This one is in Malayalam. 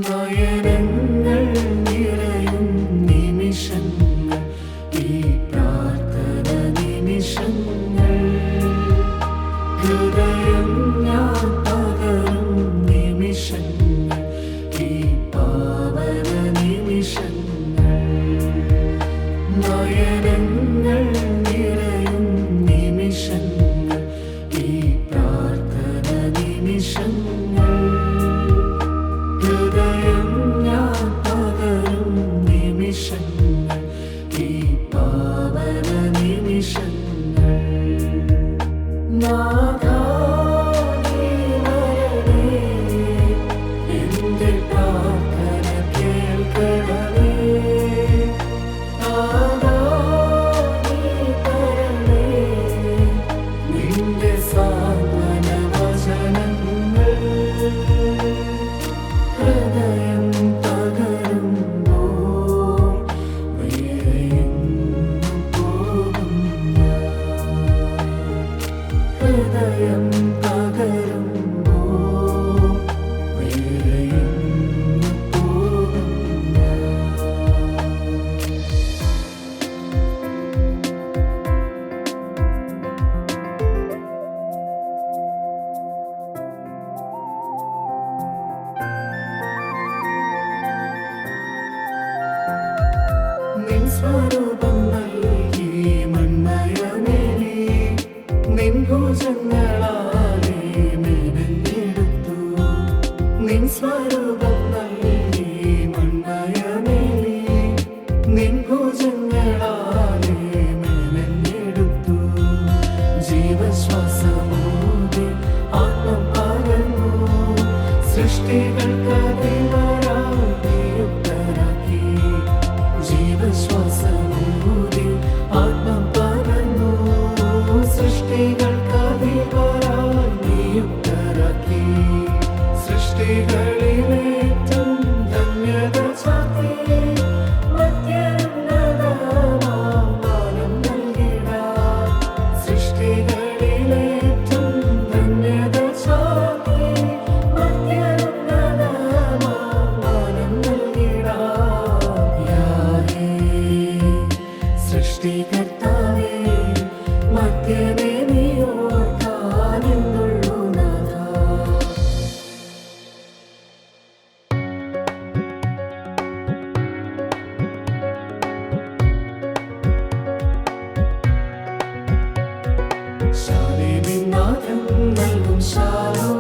നയനങ്ങൾ നിറയും നിമിഷങ്ങൾ, ഈ പ്രാർത്ഥന നിമിഷങ്ങൾ, ഹൃദയം ഞാൻ പകരും നിമിഷങ്ങൾ, ഈ പാവന നിമിഷങ്ങൾ. നയനങ്ങൾ നിറയും നിമിഷങ്ങൾ, ഈ പ്രാർത്ഥന നിമിഷങ്ങൾ, ഹൃദയം ഞാൻ പകരും നിമിഷങ്ങൾ, ഈ പാവന നിമിഷങ്ങൾ. നാഥാ നീ വരണേ, എന്റെ പ്രാർത്ഥന കേൾക്കണമേ. നാഥാ നീ തരണേ നിന്റെ സാന്ത്വന വചനങ്ങൾ. ഹൃദയം തകരുമ്പോൾ വേറെയെങ്ങും പോകും ഞാൻ. ഹൃദയം തകരുമ്പോൾ വേറെയെങ്ങും പോകും ഞാൻ. നിൻ സ്വരൂപം നൽകി മൺമയമേറി, നിൻ ഭുജങ്ങളാലെ മെനഞ്ഞെടുത്തു. നിൻ സ്വരൂപം നൽകി മൺമയമേറി, നിൻ ഭുജങ്ങളാലെ മെനഞ്ഞെടുത്തു. ജീവശ്വാസമൂതി ആത്മം പകർന്നു, സൃഷ്ടികൾക്ക് അധിപരായി നിയുക്തരാക്കി. ജീവശ്വാസമൂതി ആത്മം പകർന്നു, സൃഷ്ടികൾക്ക് അധിപരായി നിയുക്തരാക്കി. സൃഷ്ടികളിലേറ്റം ധന്യത ചാർത്തി, മധ്യോന്നതമാം മാനം നൽകിടാം. സൃഷ്ടികളിലേറ്റം ധന്യത ചാർത്തി, മധ്യോന്നതമാം മാനം നൽകിടാം. യാഹേ സൃഷ്ടികർത്താവേ, മധ്യനെ നീ ഓർക്കാനെന്നുള്ളു നാഥാ. ശാലേമിൻ നാഥൻ നൽകും ശാലോം.